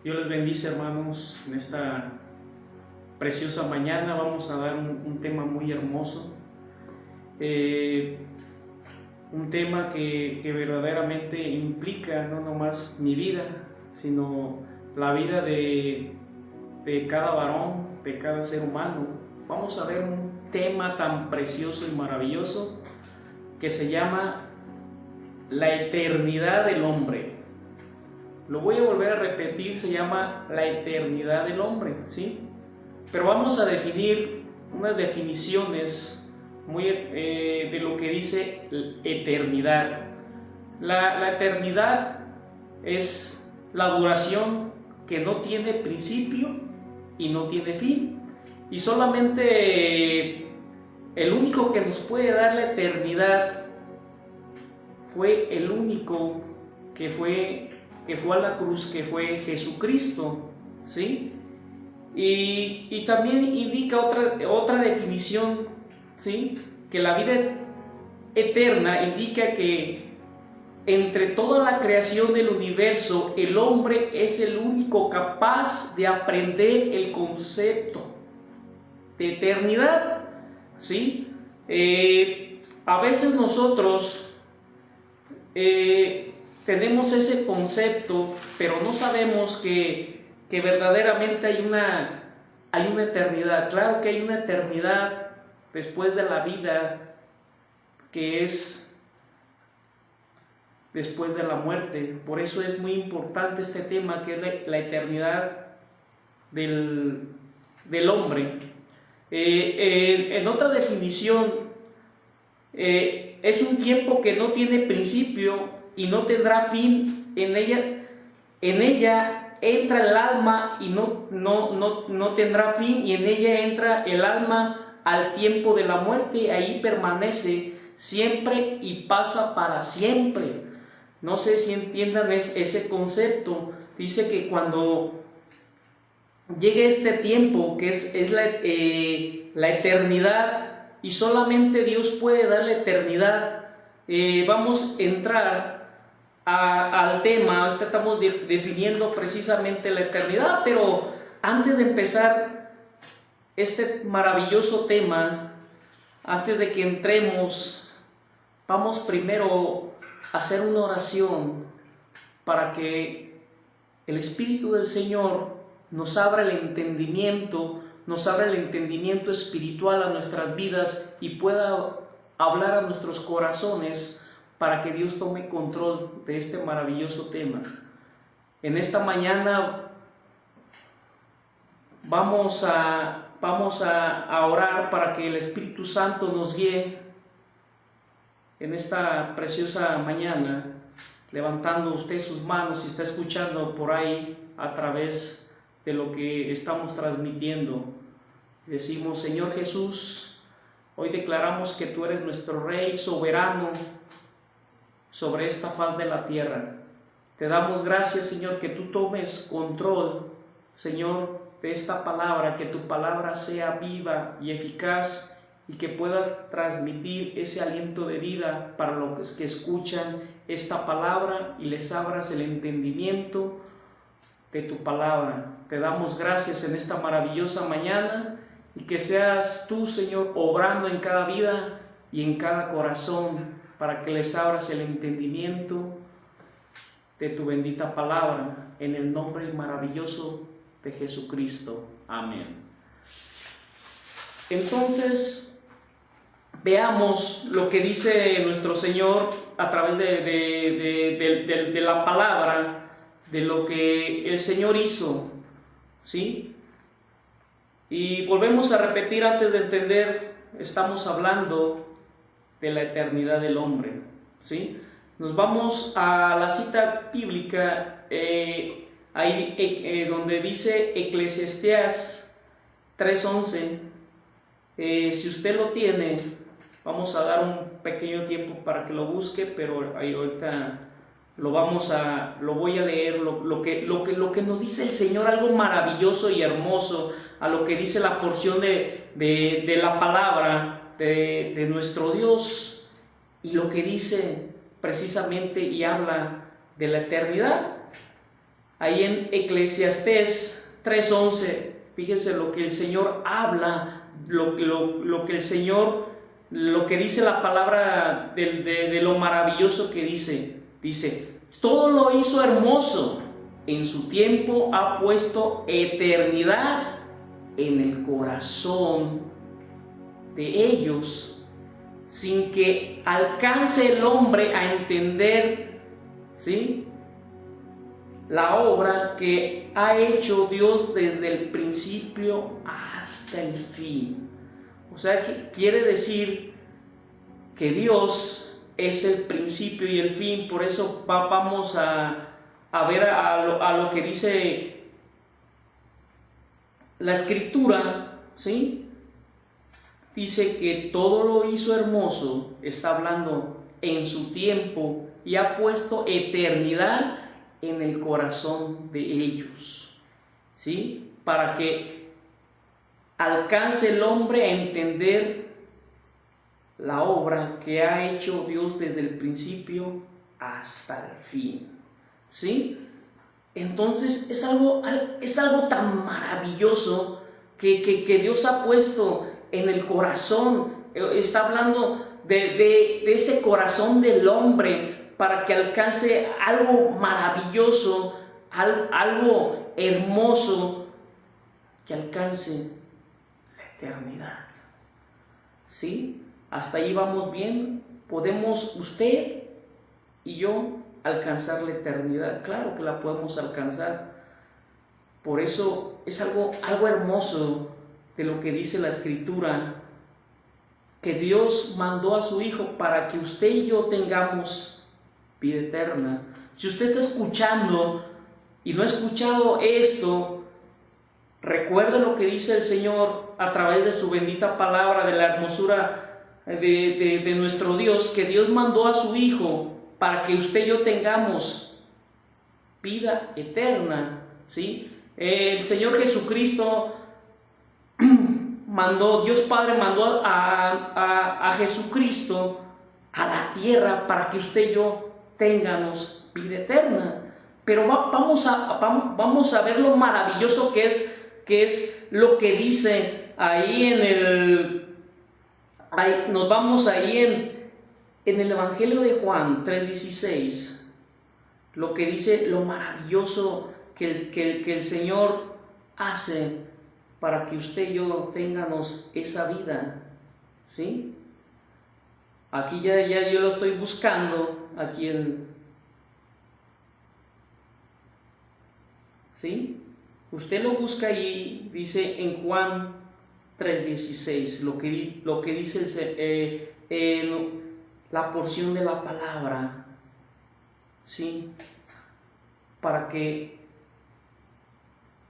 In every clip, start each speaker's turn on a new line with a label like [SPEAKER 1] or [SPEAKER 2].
[SPEAKER 1] Dios les bendice, hermanos. En esta preciosa mañana vamos a dar un tema muy hermoso, un tema que verdaderamente implica no nomás mi vida, sino la vida de cada varón, de cada ser humano. Vamos a ver un tema tan precioso y maravilloso que se llama la eternidad del hombre. Lo voy a volver a repetir, se llama la eternidad del hombre, ¿sí? Pero vamos a definir unas definiciones muy de lo que dice eternidad. La eternidad es la duración que no tiene principio y no tiene fin. Y solamente el único que nos puede dar la eternidad fue el único que fue a la cruz, que fue Jesucristo, ¿sí? Y también indica otra definición, ¿sí? Que la vida eterna indica que entre toda la creación del universo, el hombre es el único capaz de aprender el concepto de eternidad, ¿sí? A veces nosotros tenemos ese concepto, pero no sabemos que verdaderamente hay una eternidad. Claro que hay una eternidad después de la vida, que es después de la muerte. Por eso es muy importante este tema, que es la eternidad del hombre. En otra definición, es un tiempo que no tiene principio y no tendrá fin. En ella entra el alma y no tendrá fin, y en ella entra el alma al tiempo de la muerte. Ahí permanece siempre y pasa para siempre. No sé si entiendan ese concepto. Dice que cuando llegue este tiempo, que es la eternidad, y solamente Dios puede dar la eternidad, vamos a entrar al tema. Ahorita estamos definiendo precisamente la eternidad, pero antes de empezar este maravilloso tema, antes de que entremos, vamos primero a hacer una oración para que el Espíritu del Señor nos abra el entendimiento espiritual a nuestras vidas y pueda hablar a nuestros corazones, para que Dios tome control de este maravilloso tema. En esta mañana vamos a orar para que el Espíritu Santo nos guíe en esta preciosa mañana, levantando usted sus manos si está escuchando por ahí a través de lo que estamos transmitiendo. Decimos: Señor Jesús, hoy declaramos que tú eres nuestro Rey soberano sobre esta faz de la tierra. Te damos gracias, Señor, que tú tomes control, Señor, de esta palabra, que tu palabra sea viva y eficaz y que pueda transmitir ese aliento de vida para los que escuchan esta palabra, y les abras el entendimiento de tu palabra. Te damos gracias en esta maravillosa mañana, y que seas tú, Señor, obrando en cada vida y en cada corazón, para que les abras el entendimiento de tu bendita palabra, en el nombre maravilloso de Jesucristo. Amén. Entonces, veamos lo que dice nuestro Señor a través de la palabra, de lo que el Señor hizo, ¿sí? Y volvemos a repetir antes de entender, estamos hablando de la eternidad del hombre, ¿sí? Nos vamos a la cita bíblica, ahí donde dice Eclesiastés 3:11. Si usted lo tiene, vamos a dar un pequeño tiempo para que lo busque, pero ahí ahorita lo voy a leer, lo que nos dice el Señor, algo maravilloso y hermoso, a lo que dice la porción de la palabra de nuestro Dios, y lo que dice precisamente y habla de la eternidad. Ahí en Eclesiastés 3:11, fíjense lo que el Señor habla, lo que el Señor, lo que dice la palabra de lo maravilloso que dice. Dice, todo lo hizo hermoso, en su tiempo ha puesto eternidad en el corazón de ellos, sin que alcance el hombre a entender, ¿sí?, la obra que ha hecho Dios desde el principio hasta el fin. O sea, que quiere decir que Dios es el principio y el fin. Por eso vamos a ver a lo que dice la Escritura, ¿sí? Dice que todo lo hizo hermoso, está hablando en su tiempo, y ha puesto eternidad en el corazón de ellos, ¿sí? Para que alcance el hombre a entender la obra que ha hecho Dios desde el principio hasta el fin, ¿sí? Entonces es algo tan maravilloso que Dios ha puesto en el corazón. Está hablando de ese corazón del hombre, para que alcance algo maravilloso, algo hermoso, que alcance la eternidad. ¿Sí? Hasta ahí vamos bien. ¿Podemos usted y yo alcanzar la eternidad? Claro que la podemos alcanzar. Por eso es algo hermoso de lo que dice la Escritura, que Dios mandó a su Hijo para que usted y yo tengamos vida eterna. Si usted está escuchando y no ha escuchado esto, recuerde lo que dice el Señor a través de su bendita palabra, de la hermosura de nuestro Dios, que Dios mandó a su Hijo para que usted y yo tengamos vida eterna, ¿sí? El Señor Jesucristo Dios Padre mandó a Jesucristo a la tierra para que usted y yo tengamos vida eterna. Pero vamos a ver lo maravilloso que es lo que dice ahí nos vamos ahí en el Evangelio de Juan 3:16, lo que dice, lo maravilloso que el Señor hace para que usted y yo tengamos esa vida, ¿sí? Aquí ya yo lo estoy buscando, aquí ¿sí? Usted lo busca y dice en Juan 3:16, lo que dice la porción de la palabra, ¿sí? Para que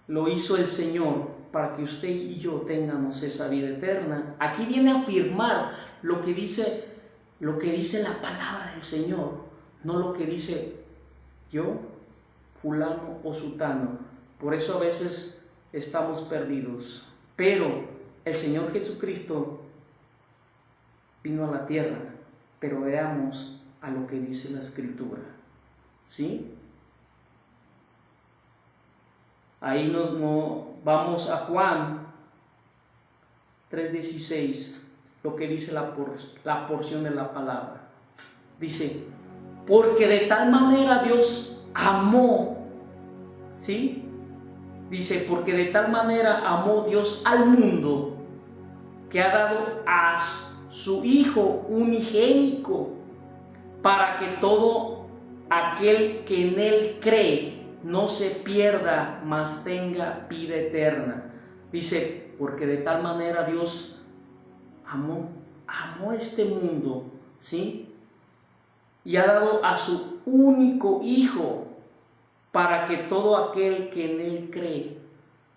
[SPEAKER 1] lo hizo el Señor, para que usted y yo tengamos esa vida eterna. Aquí viene a afirmar lo que dice la palabra del Señor, no lo que dice yo, fulano o sutano. Por eso a veces estamos perdidos. Pero el Señor Jesucristo vino a la tierra, pero veamos a lo que dice la Escritura, ¿sí? Ahí vamos a Juan 3:16, lo que dice la porción de la palabra. Dice, porque de tal manera Dios amó, ¿sí? Dice, porque de tal manera amó Dios al mundo, que ha dado a su Hijo unigénito, para que todo aquel que en Él cree no se pierda, mas tenga vida eterna. Dice, porque de tal manera Dios amó este mundo, ¿sí? Y ha dado a su único Hijo, para que todo aquel que en Él cree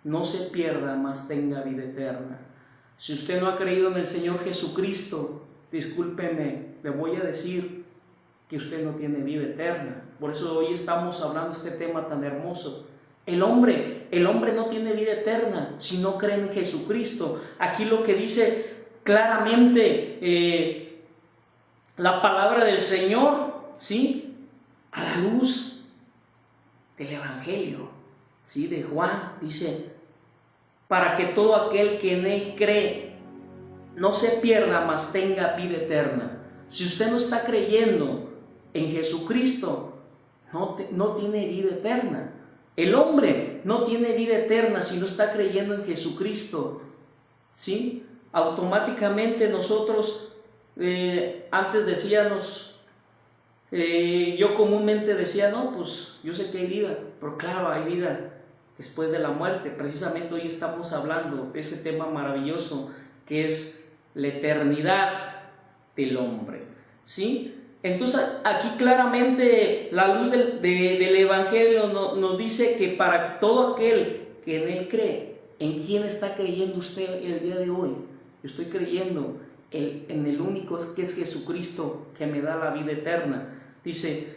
[SPEAKER 1] no se pierda, mas tenga vida eterna. Si usted no ha creído en el Señor Jesucristo, discúlpeme, le voy a decir que usted no tiene vida eterna. Por eso hoy estamos hablando de este tema tan hermoso. El hombre no tiene vida eterna si no cree en Jesucristo. Aquí lo que dice claramente la palabra del Señor, ¿sí? A la luz
[SPEAKER 2] del Evangelio, ¿sí? De Juan, dice, para que todo aquel que en él cree no se pierda, mas tenga vida eterna. Si usted no está creyendo en Jesucristo, no tiene vida eterna. El hombre no tiene vida eterna si no está creyendo en Jesucristo, ¿sí? Automáticamente nosotros, antes decíamos, yo comúnmente decía, no, pues yo sé que hay vida, pero claro, hay vida después de la muerte. Precisamente hoy estamos hablando de ese tema maravilloso que es la eternidad del hombre, ¿sí? Entonces aquí claramente la luz del Evangelio nos dice que para todo aquel que en él cree, ¿en quién está creyendo usted el día de hoy? Yo estoy creyendo en el único que es Jesucristo, que me da la vida eterna. Dice,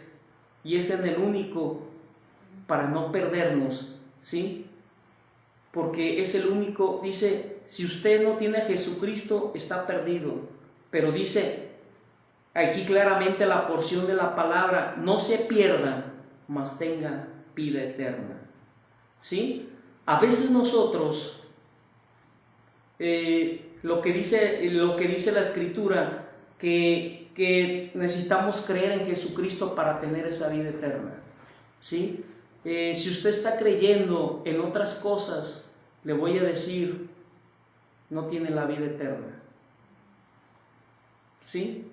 [SPEAKER 2] y es en el único para no perdernos, ¿sí? Porque es el único, dice, si usted no tiene a Jesucristo, está perdido. Pero dice aquí claramente la porción de la palabra, no se pierda, mas tenga vida eterna, ¿sí? A veces nosotros, lo que dice la Escritura, que necesitamos creer en Jesucristo para tener esa vida eterna, ¿sí? Si usted está creyendo en otras cosas, le voy a decir, no tiene la vida eterna, ¿sí?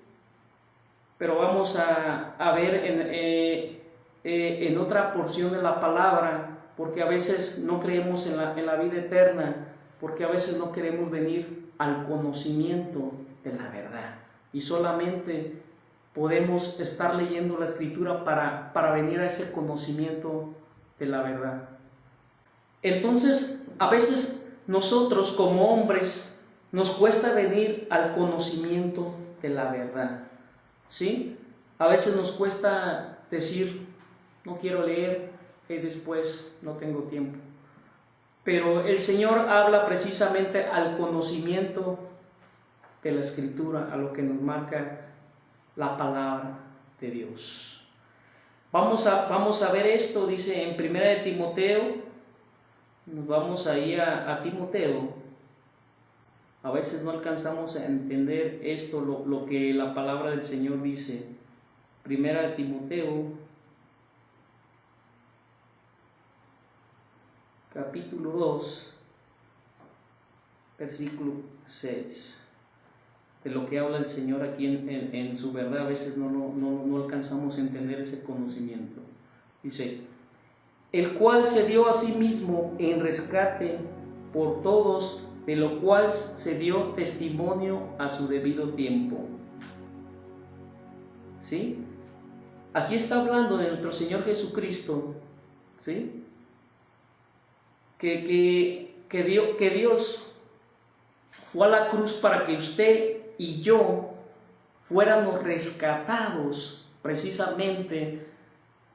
[SPEAKER 2] Pero vamos a ver en otra porción de la palabra, porque a veces no creemos en la vida eterna, porque a veces no queremos venir al conocimiento de la verdad. Y solamente podemos estar leyendo la Escritura para venir a ese conocimiento de la verdad. Entonces, a veces nosotros como hombres nos cuesta venir al conocimiento de la verdad, ¿sí? A veces nos cuesta decir, no quiero leer, y después no tengo tiempo. Pero el Señor habla precisamente al conocimiento de la Escritura, a lo que nos marca la palabra de Dios. Vamos a ver esto, dice en 1 de Timoteo, nos vamos ahí a Timoteo. A veces no alcanzamos a entender esto, lo que la palabra del Señor dice. 1 de Timoteo, capítulo 2, versículo 6. De lo que habla el Señor aquí en su verdad, a veces no alcanzamos a entender ese conocimiento. Dice, el cual se dio a sí mismo en rescate por todos, de lo cual se dio testimonio a su debido tiempo. ¿Sí? Aquí está hablando de nuestro Señor Jesucristo, ¿sí? Que Dios fue a la cruz para que usted y yo fuéramos rescatados precisamente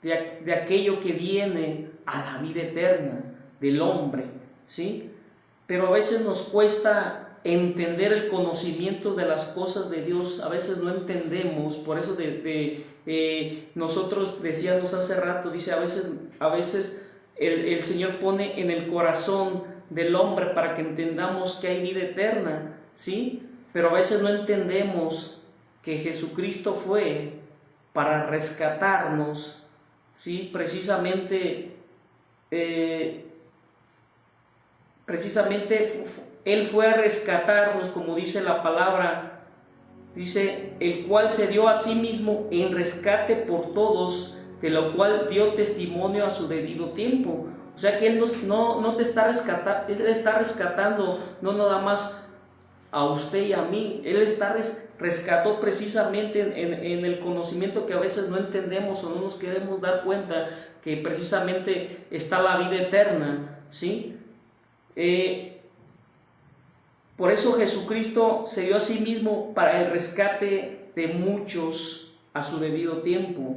[SPEAKER 2] de aquello que viene a la vida eterna del hombre, ¿sí? Pero a veces nos cuesta entender el conocimiento de las cosas de Dios, a veces no entendemos, por eso nosotros decíamos hace rato, dice, a veces el Señor pone en el corazón del hombre para que entendamos que hay vida eterna, ¿sí? Pero a veces no entendemos que Jesucristo fue para rescatarnos, ¿sí? Precisamente Él fue a rescatarnos, como dice la palabra, dice, el cual se dio a sí mismo en rescate por todos, de lo cual dio testimonio a su debido tiempo. O sea que Él no te está rescatando, Él está rescatando no nada más a usted y a mí, Él rescató precisamente en el conocimiento que a veces no entendemos o no nos queremos dar cuenta que precisamente está la vida eterna, ¿sí? Por eso Jesucristo se dio a sí mismo para el rescate de muchos a su debido tiempo,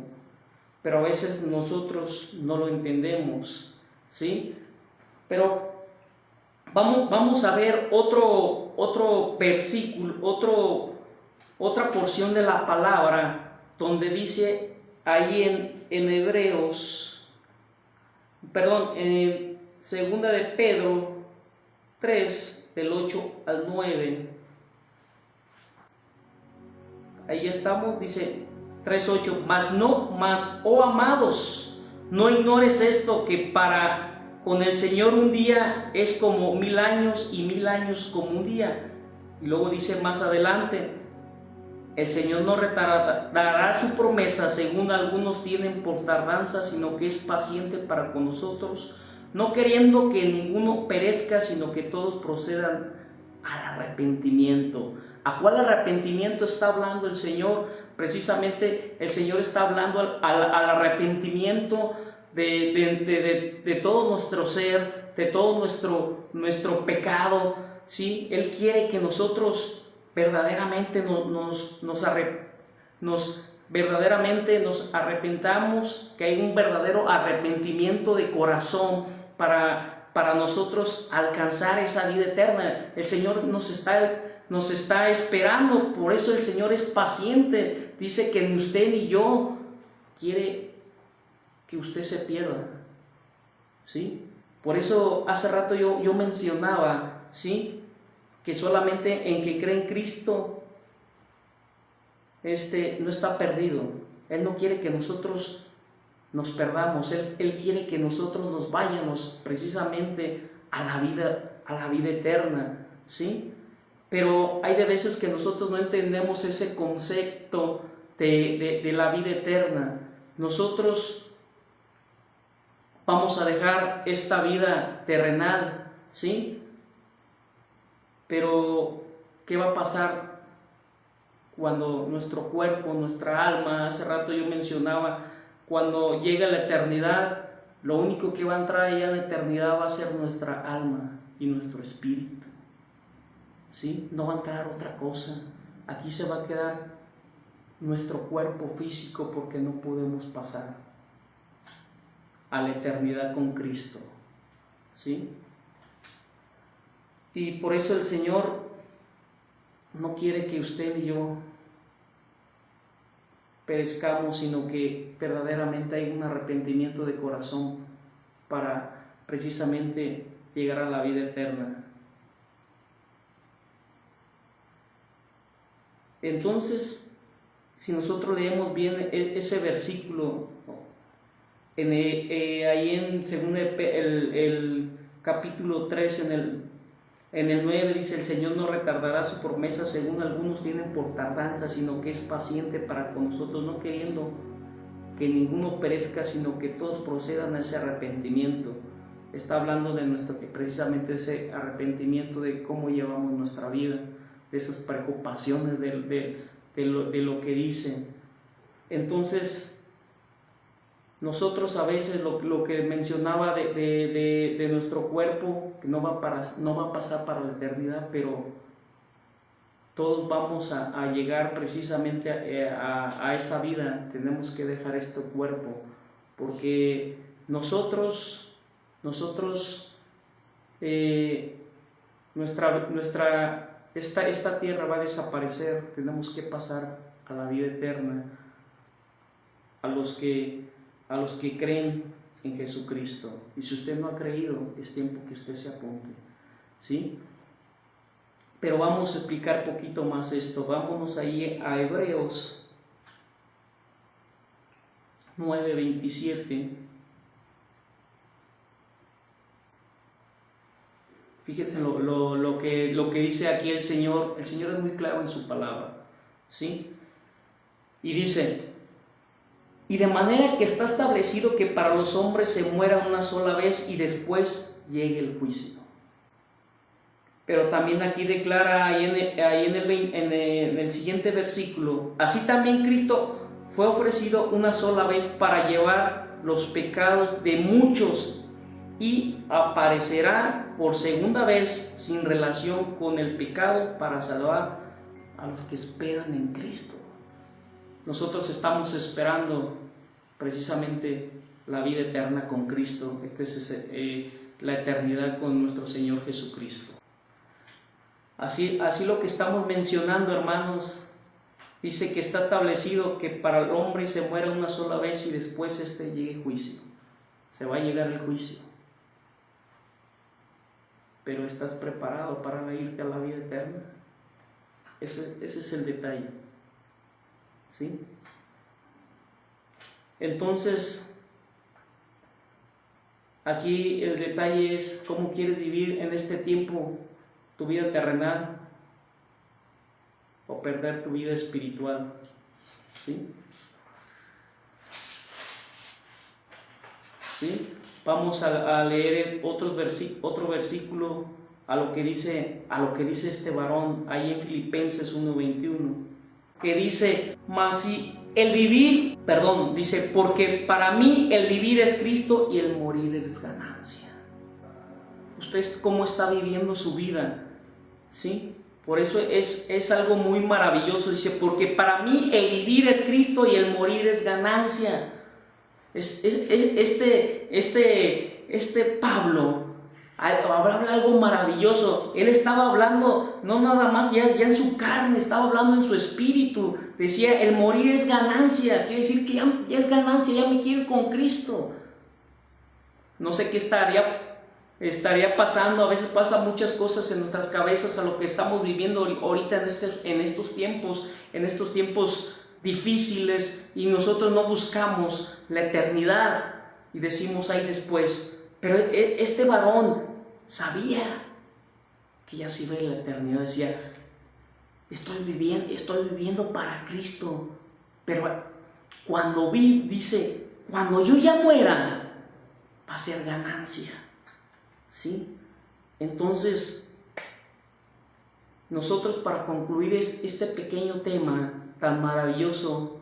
[SPEAKER 2] pero a veces nosotros no lo entendemos, ¿sí? Pero vamos a ver otro versículo, otra porción de la palabra donde dice ahí en Hebreos perdón, en segunda de Pedro 3, del 8 al 9, ahí estamos, dice 3:8, mas, oh amados, no ignores esto, que para con el Señor un día es como 1000 años y 1000 años como un día. Y luego dice más adelante, el Señor no retardará su promesa, según algunos tienen por tardanza, sino que es paciente para con nosotros, no queriendo que ninguno perezca, sino que todos procedan al arrepentimiento. ¿A cuál arrepentimiento está hablando el Señor? Precisamente el Señor está hablando al arrepentimiento de todo nuestro ser, de todo nuestro pecado, ¿sí? Él quiere que nosotros verdaderamente verdaderamente nos arrepentamos, que hay un verdadero arrepentimiento de corazón para nosotros alcanzar esa vida eterna. El Señor nos está esperando, por eso el Señor es paciente. Dice que ni usted ni yo quiere que usted se pierda, ¿sí? Por eso hace rato yo mencionaba, ¿sí?, que solamente en que cree en Cristo no está perdido. Él no quiere que nosotros nos perdamos. Él quiere que nosotros nos vayamos precisamente a la vida eterna, ¿sí? Pero hay de veces que nosotros no entendemos ese concepto de la vida eterna. Nosotros vamos a dejar esta vida terrenal, ¿sí? Pero ¿qué va a pasar cuando nuestro cuerpo, nuestra alma, hace rato yo mencionaba, cuando llega la eternidad, lo único que va a entrar allá en la eternidad va a ser nuestra alma y nuestro espíritu, ¿sí? No va a entrar otra cosa. Aquí se va a quedar nuestro cuerpo físico, porque no podemos pasar a la eternidad con Cristo, ¿sí? Y por eso el Señor no quiere que usted y yo perezcamos, sino que verdaderamente hay un arrepentimiento de corazón para precisamente llegar a la vida eterna. Entonces, si nosotros leemos bien ese versículo, ahí en según el capítulo 3, en el 9 dice: el Señor no retardará su promesa, según algunos tienen por tardanza, sino que es paciente para con nosotros, no queriendo que ninguno perezca, sino que todos procedan a ese arrepentimiento. Está hablando de precisamente ese arrepentimiento, de cómo llevamos nuestra vida, de esas preocupaciones de lo que dice. Entonces, nosotros a veces lo que mencionaba de nuestro cuerpo, que no va a pasar para la eternidad, pero todos vamos a llegar precisamente a esa vida. Tenemos que dejar este cuerpo, porque esta tierra va a desaparecer. Tenemos que pasar a la vida eterna, a los que creen en Jesucristo. Y si usted no ha creído, es tiempo que usted se apunte, ¿sí? Pero vamos a explicar poquito más esto. Vámonos ahí a Hebreos 9:27. Fíjense lo que dice aquí el Señor. El Señor es muy claro en su palabra, ¿sí? Y dice: y de manera que está establecido que para los hombres se muera una sola vez y después llegue el juicio. Pero también aquí declara ahí en el siguiente versículo: así también Cristo fue ofrecido una sola vez para llevar los pecados de muchos, y aparecerá por segunda vez sin relación con el pecado para salvar a los que esperan en Cristo. Nosotros estamos esperando precisamente la vida eterna con Cristo. La eternidad con nuestro Señor Jesucristo. Así lo que estamos mencionando, hermanos, dice que está establecido que para el hombre se muere una sola vez y después llegue juicio. se va a llegar el juicio. Pero ¿estás preparado para irte a la vida eterna? Ese es el detalle. ¿Sí? Entonces, aquí el detalle es cómo quieres vivir en este tiempo tu vida terrenal o perder tu vida espiritual. ¿Sí? ¿Sí? Vamos a leer otro versículo a lo que dice este varón ahí en Filipenses 1:21, que dice: mas si el vivir, dice, porque para mí el vivir es Cristo y el morir es ganancia. ¿Usted cómo está viviendo su vida? ¿Sí? Por eso es algo muy maravilloso. Dice, porque para mí el vivir es Cristo y el morir es ganancia. Este Pablo habla algo maravilloso. Él estaba hablando no nada más ya en su carne, estaba hablando en su espíritu. Decía, el morir es ganancia. Quiere decir que ya es ganancia, ya me quiero ir con Cristo. No sé qué estaría pasando. A veces pasan muchas cosas en nuestras cabezas a lo que estamos viviendo ahorita en estos tiempos difíciles, y nosotros no buscamos la eternidad y decimos ahí después. Pero este varón sabía que ya se iba a la eternidad. Decía, estoy viviendo para Cristo, pero cuando yo ya muera va a ser ganancia. ¿Sí? Entonces, nosotros, para concluir este pequeño tema tan maravilloso,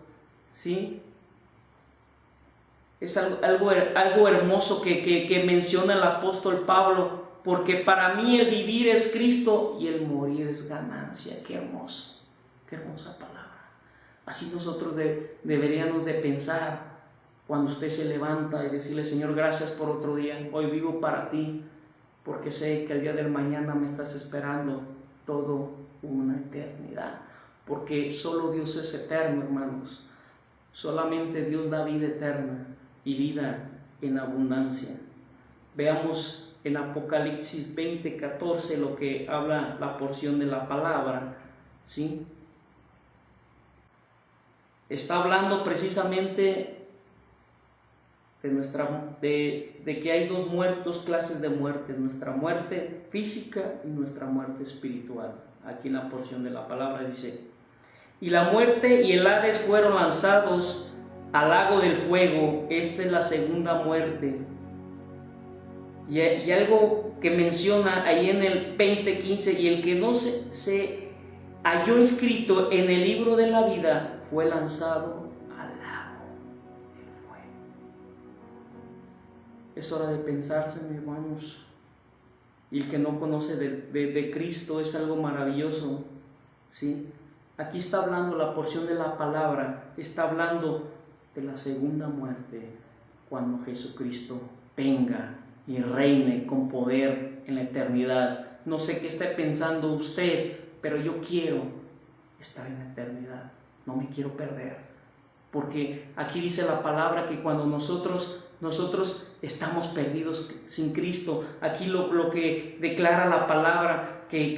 [SPEAKER 2] ¿sí? Es algo hermoso que menciona el apóstol Pablo, porque para mí el vivir es Cristo y el morir es ganancia. Qué hermoso, qué hermosa palabra. Así nosotros deberíamos de pensar cuando usted se levanta y decirle, Señor, gracias por otro día, hoy vivo para ti, porque sé que el día del mañana me estás esperando todo una eternidad. Porque solo Dios es eterno, hermanos. Solamente Dios da vida eterna y vida en abundancia. Veamos en Apocalipsis 20:14 lo que habla la porción de la palabra, ¿sí? Está hablando precisamente de que hay dos clases de muerte: nuestra muerte física y nuestra muerte espiritual. Aquí en la porción de la palabra dice: y la muerte y el Hades fueron lanzados al lago del fuego. Esta es la segunda muerte. Y algo que menciona ahí en el 20:15: y el que no se halló inscrito en el libro de la vida fue lanzado al lago del fuego. Es hora de pensarse, mis hermanos. Y el que no conoce de Cristo, es algo maravilloso, ¿sí? Aquí está hablando la porción de la palabra, está hablando de la segunda muerte, cuando Jesucristo venga y reine con poder en la eternidad. No sé qué esté pensando usted, pero yo quiero estar en la eternidad, no me quiero perder. Porque aquí dice la palabra que cuando nosotros estamos perdidos sin Cristo, aquí lo que declara la palabra, que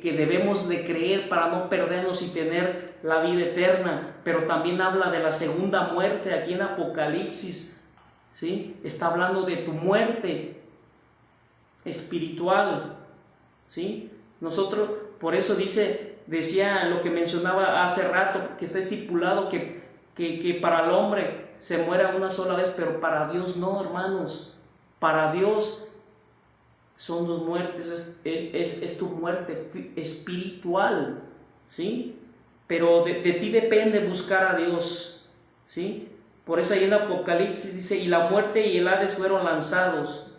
[SPEAKER 2] debemos de creer para no perdernos y tener la vida eterna. Pero también habla de la segunda muerte aquí en Apocalipsis, ¿sí? Está hablando de tu muerte espiritual, ¿sí? Nosotros, por eso decía lo que mencionaba hace rato, que está estipulado que para el hombre se muera una sola vez, pero para Dios no, hermanos. Para Dios son dos muertes, es tu muerte espiritual, ¿sí? Pero de ti depende buscar a Dios, ¿sí? Por eso ahí en Apocalipsis dice: y la muerte y el Hades fueron lanzados.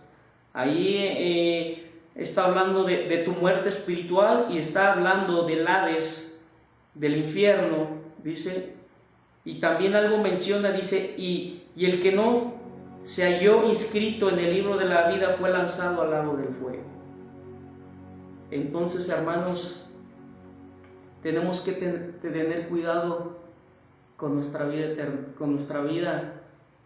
[SPEAKER 2] Ahí está hablando de tu muerte espiritual, y está hablando del Hades, del infierno, dice. Y también algo menciona, dice, y el que no se halló inscrito en el libro de la vida fue lanzado al lago del fuego. Entonces, hermanos, tenemos que tener cuidado con nuestra vida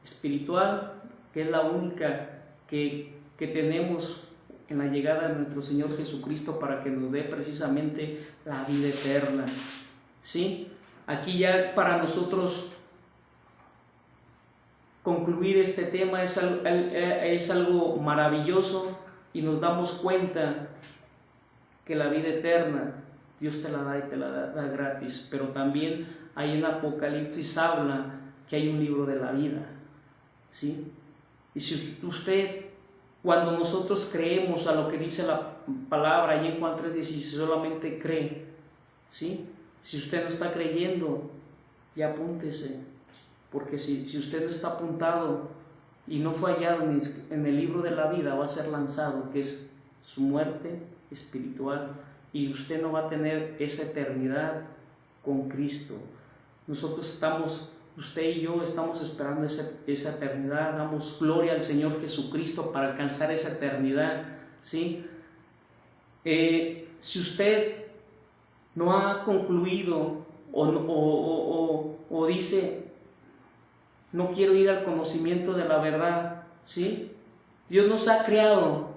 [SPEAKER 2] espiritual, que es la única que tenemos en la llegada de nuestro Señor Jesucristo para que nos dé precisamente la vida eterna. ¿Sí? Aquí ya para nosotros concluir este tema es algo maravilloso, y nos damos cuenta que la vida eterna Dios te la da y te la da gratis, pero también ahí en Apocalipsis habla que hay un libro de la vida, ¿sí? Y si usted, cuando nosotros creemos a lo que dice la palabra ahí en Juan 3:16, solamente cree, ¿sí? Si usted no está creyendo, ya apúntese, porque si usted no está apuntado y no fue hallado en el libro de la vida, va a ser lanzado, que es su muerte espiritual, y usted no va a tener esa eternidad con Cristo. Nosotros usted y yo estamos esperando esa eternidad. Damos gloria al Señor Jesucristo para alcanzar esa eternidad, ¿sí? Si usted no ha concluido o dice, no quiero ir al conocimiento de la verdad, ¿sí? Dios nos ha creado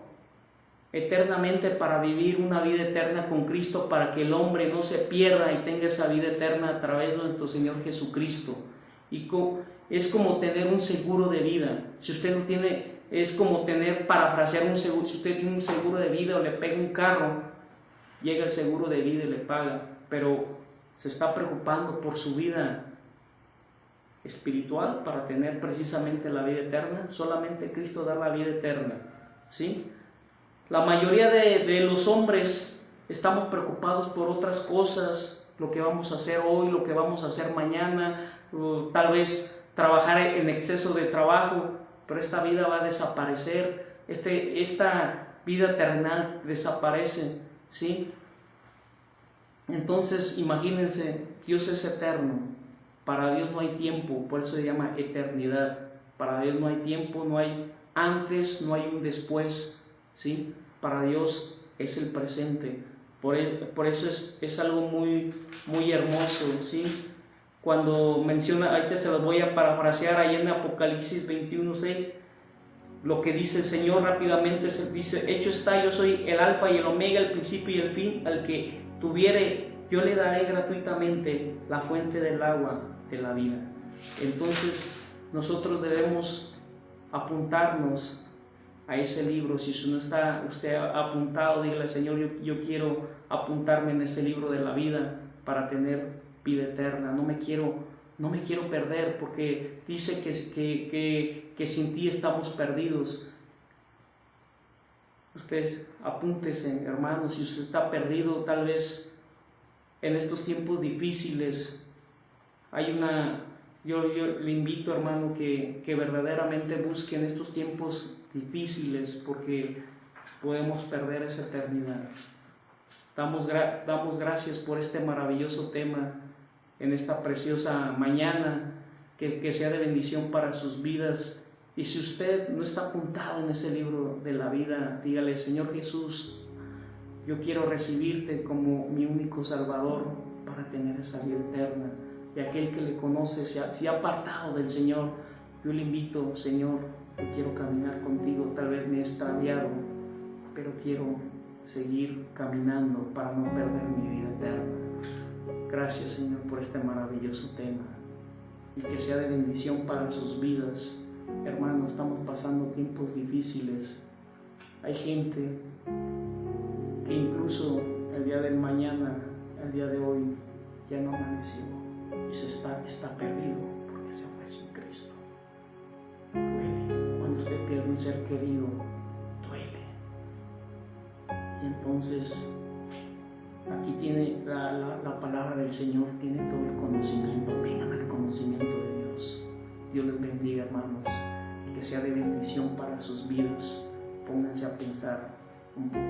[SPEAKER 2] eternamente para vivir una vida eterna con Cristo, para que el hombre no se pierda y tenga esa vida eterna a través de nuestro Señor Jesucristo. Y es como tener un seguro de vida. Si usted no tiene, es como tener, parafrasear un seguro. Si usted tiene un seguro de vida o le pega un carro, llega el seguro de vida y le paga, pero se está preocupando por su vida espiritual para tener precisamente la vida eterna. Solamente Cristo da la vida eterna, ¿sí? La mayoría de los hombres estamos preocupados por otras cosas, lo que vamos a hacer hoy, lo que vamos a hacer mañana, tal vez trabajar en exceso de trabajo, pero esta vida va a desaparecer, esta vida terrenal desaparece, ¿sí? Entonces imagínense, Dios es eterno, para Dios no hay tiempo, por eso se llama eternidad. Para Dios no hay tiempo, no hay antes, no hay un después, ¿sí? Para Dios es el presente. Por eso es algo muy, muy hermoso, ¿sí? Cuando menciona, ahorita se los voy a parafrasear ahí en Apocalipsis 21:6, lo que dice el Señor rápidamente, dice: hecho está, yo soy el alfa y el omega, el principio y el fin, al que tuviere, yo le daré gratuitamente la fuente del agua de la vida. Entonces nosotros debemos apuntarnos a ese libro. Si no está usted apuntado, dígale: Señor, yo quiero apuntarme en ese libro de la vida para tener vida eterna. No me quiero perder, porque dice que sin ti estamos perdidos. Ustedes apúntese, hermanos, si usted está perdido, tal vez en estos tiempos difíciles, yo le invito, hermano, que verdaderamente busque en estos tiempos difíciles, porque podemos perder esa eternidad. Damos gracias por este maravilloso tema en esta preciosa mañana, que sea de bendición para sus vidas. Y si usted no está apuntado en ese libro de la vida, dígale: Señor Jesús, yo quiero recibirte como mi único Salvador para tener esa vida eterna. Y aquel que le conoce se ha apartado del Señor, yo le invito: Señor, yo quiero caminar contigo. Tal vez me he extraviado, pero quiero seguir caminando para no perder mi vida eterna. Gracias, Señor, por este maravilloso tema, y que sea de bendición para sus vidas. Hermanos, estamos pasando tiempos difíciles. Hay gente que incluso el día del mañana, el día de hoy, ya no amaneció y está perdido porque se fue sin Cristo. Duele cuando usted pierde un ser querido, duele. Y entonces aquí tiene la palabra del Señor, tiene todo el conocimiento. Vengan al conocimiento de Dios. Dios les bendiga, hermanos, y que sea de bendición para sus vidas. Pónganse a pensar un poco